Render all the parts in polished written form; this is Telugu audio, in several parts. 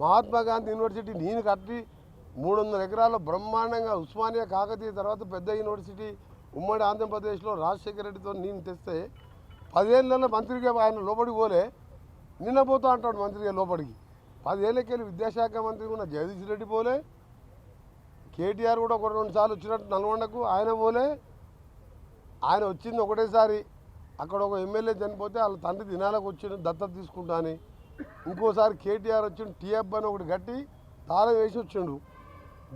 మహాత్మా గాంధీ యూనివర్సిటీ నేను కట్టి 300 ఎకరాల్లో బ్రహ్మాండంగా ఉస్మానియా కాకతీయ తర్వాత పెద్ద యూనివర్సిటీ ఉమ్మడి ఆంధ్రప్రదేశ్లో రాజశేఖర రెడ్డితో నేను తెస్తే 10 ఏళ్ళలో మంత్రిగా ఆయన లోపలికి పోలే, నిన్న పోతా అంటాడు మంత్రిగా లోపలికి. 10 ఏళ్ళకెళ్ళి విద్యాశాఖ మంత్రి ఉన్న జగదీష్ రెడ్డి పోలే, కేటీఆర్ కూడా ఒక 2 సార్లు వచ్చినట్టు నల్గొండకు ఆయన పోలే. ఆయన వచ్చింది ఒకటేసారి, అక్కడ ఒక ఎమ్మెల్యే చనిపోతే వాళ్ళ తండ్రి దినాలకు వచ్చిండు దత్తత తీసుకుంటా అని. ఇంకోసారి కేటీఆర్ వచ్చిండు టీఎఫ్ అని ఒకటి కట్టి తాళం వేసి వచ్చిండు.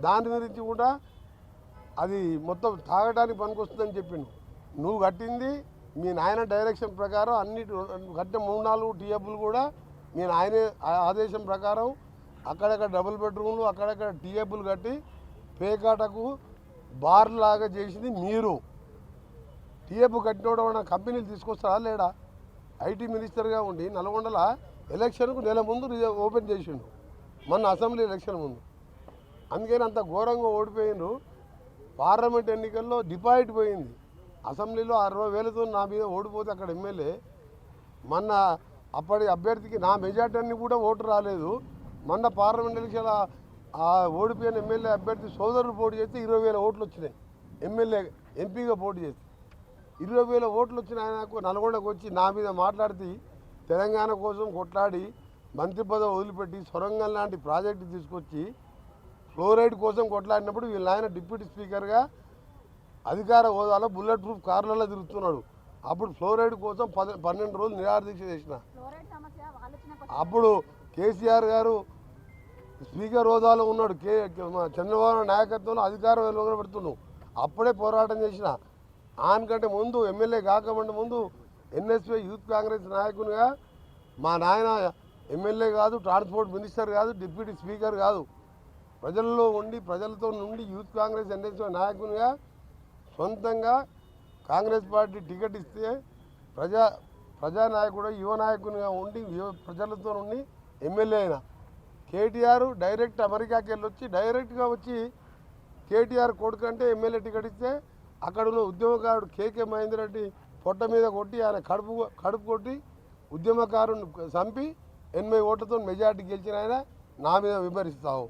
దాని గురించి కూడా అది మొత్తం తాగడానికి పనికొస్తుందని చెప్పిండు. నువ్వు కట్టింది మీ నాయన డైరెక్షన్ ప్రకారం అన్నిటి కట్టిన 3-4 టీఎఫ్లు కూడా మీ నాయన ఆదేశం ప్రకారం అక్కడక్కడ డబుల్ బెడ్రూమ్లు అక్కడక్కడ టీఎఫ్లు కట్టి పేకాటకు బార్ లాగా చేసింది మీరు. టీఎఫ్ కట్టినోడ కంపెనీలు తీసుకొస్తారా లేడా? ఐటీ మినిస్టర్గా ఉండి నల్గొండల ఎలక్షన్కు నెల ముందు ఓపెన్ చేసిండు, మొన్న అసెంబ్లీ ఎలక్షన్ ముందు. అందుకని అంత ఘోరంగా ఓడిపోయిండు. పార్లమెంట్ ఎన్నికల్లో డిపాజిట్ పోయింది. అసెంబ్లీలో 60,000తో నా మీద ఓడిపోతే అక్కడ ఎమ్మెల్యే, మొన్న అప్పటి అభ్యర్థికి నా మెజార్టీ కూడా ఓటు రాలేదు. మొన్న పార్లమెంట్ ఎలక్షన్ ఆ ఓడిపోయిన ఎమ్మెల్యే అభ్యర్థి సోదరులు పోటీ చేస్తే 20,000 ఓట్లు వచ్చినాయి. ఎమ్మెల్యే ఎంపీగా పోటీ చేస్తే 20,000 ఓట్లు వచ్చిన ఆయనకు నల్గొండకు వచ్చి నా మీద మాట్లాడితే తెలంగాణ కోసం కొట్లాడి మంత్రి పదవి వదిలిపెట్టి సొరంగం లాంటి ప్రాజెక్టు తీసుకొచ్చి ఫ్లోరైడ్ కోసం కొట్లాడినప్పుడు వీళ్ళ ఆయన డిప్యూటీ స్పీకర్గా అధికార హోదాలో బుల్లెట్ ప్రూఫ్ కార్లలో తిరుగుతున్నాడు. అప్పుడు ఫ్లోరైడ్ కోసం 12 రోజులు నిరాదీక్ష చేసిన. అప్పుడు కేసీఆర్ గారు స్పీకర్ హోదాలో ఉన్నాడు, చంద్రబాబు నాయకత్వంలో అధికారం పెడుతున్నాడు. అప్పుడే పోరాటం చేసిన. ఆయనకంటే ముందు ఎమ్మెల్యే కాకముందు ముందు ఎన్ఎస్పీ యూత్ కాంగ్రెస్ నాయకునిగా మా నాయన ఎమ్మెల్యే కాదు, ట్రాన్స్పోర్ట్ మినిస్టర్ కాదు, డిప్యూటీ స్పీకర్ కాదు, ప్రజల్లో ఉండి ప్రజలతో నుండి యూత్ కాంగ్రెస్ ఎన్ఎస్పీ నాయకునిగా సొంతంగా కాంగ్రెస్ పార్టీ టికెట్ ఇస్తే ప్రజానాయకుడు యువ నాయకునిగా ఉండి ప్రజలతో ఉండి ఎమ్మెల్యే అయినా. కేటీఆర్ డైరెక్ట్ అమెరికాకి వెళ్ళి వచ్చి డైరెక్ట్గా వచ్చి కేటీఆర్ కొడుకంటే ఎమ్మెల్యే టికెట్ ఇస్తే అక్కడ ఉన్న ఉద్యమకారుడు కేకే మహేందర్ రెడ్డి పొట్ట మీద కొట్టి ఆయన కడుపు కొట్టి ఉద్యమకారుని చంపి 80 ఓట్లతో మెజార్టీ గెలిచిన ఆయన నా మీద విమర్శిస్తావు.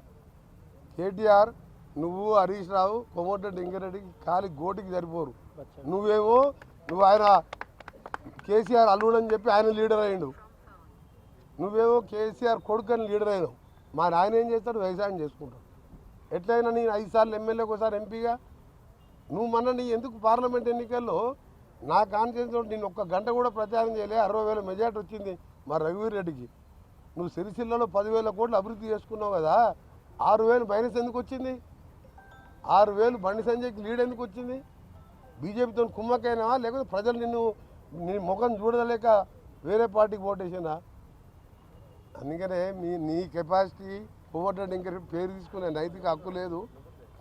కేటీఆర్ నువ్వు హరీష్ రావు కోమటిరెడ్డి వెంకరెడ్డికి కాలి గోటికి సరిపోరు. నువ్వు ఆయన కేసీఆర్ అల్లుడని చెప్పి ఆయన లీడర్ అయ్యిండు, నువ్వేమో కేసీఆర్ కొడుకని లీడర్ అయినావు. మరి ఆయన ఏం చేస్తాడు? వ్యవసాయం చేసుకుంటాడు. ఎట్లయినా నేను 5 సార్లు ఎమ్మెల్యేకి ఒకసారి ఎంపీగా, నువ్వు మొన్న నీ ఎందుకు పార్లమెంట్ ఎన్నికల్లో నా కాన్ఫిడెన్స్ నేను 1 గంట కూడా ప్రచారం చేయలే. 60,000 మెజార్టీ వచ్చింది మా రఘువీర్ రెడ్డికి. నువ్వు సిరిసిల్లలో 10,000 కోట్లు అభివృద్ధి చేసుకున్నావు కదా, 6,000 మైనస్ ఎందుకు వచ్చింది? 6,000 బండి సంజయ్కి లీడ్ ఎందుకు వచ్చింది? బీజేపీతో కుమ్మకైనావా లేకపోతే ప్రజలు నీ ముఖం చూడలేక వేరే పార్టీకి ఓటేసినా? అందుకనే నీ కెపాసిటీ కోమటిరెడ్డి వెంకరెడ్డి పేరు తీసుకునే నైతిక హక్కు లేదు.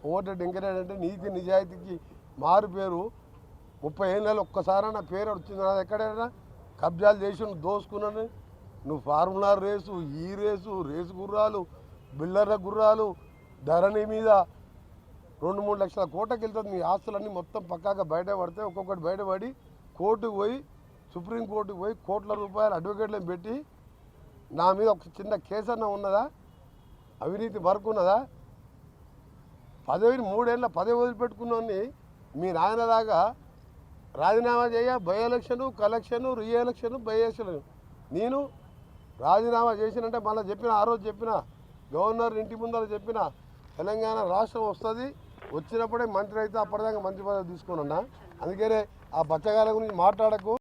కోమటిరెడ్డి వెంకరెడ్డి అంటే నీతి నిజాయితీకి మారు పేరు. 30 ఏళ్ళలో ఒక్కసారి నా పేరు వచ్చింది. నాది ఎక్కడైనా కబ్జాలు చేసి నువ్వు దోసుకున్నాను. నువ్వు ఫార్ములా రేసు, ఈ రేసు గుర్రాలు, బిల్డర్ల గుర్రాలు, ధరణి మీద 2-3 లక్షల కోట్లకి వెళ్తుంది. నీ ఆస్తులన్నీ మొత్తం పక్కాగా బయటపడితే ఒక్కొక్కటి బయటపడి కోర్టుకు పోయి సుప్రీంకోర్టుకు పోయి కోట్ల రూపాయలు అడ్వకేట్లను పెట్టి నా మీద ఒక చిన్న కేసు అన్న ఉన్నదా? అవినీతి వరకు ఉన్నదా? 3 ఏళ్ళ పదవి వదిలిపెట్టుకున్నోని మీ నాయనలాగా రాజీనామా చేయ by election, collection, re election, by election. నేను రాజీనామా చేసినంటే మళ్ళీ చెప్పిన, ఆ రోజు చెప్పిన, గవర్నర్ ఇంటి ముందర చెప్పిన, తెలంగాణ రాష్ట్రం వస్తుంది, వచ్చినప్పుడే మంత్రి అయితే అప్పటిదాకా మంత్రి పదవి తీసుకున్నా. అందుకనే ఆ బచ్చగాల గురించి మాట్లాడకు.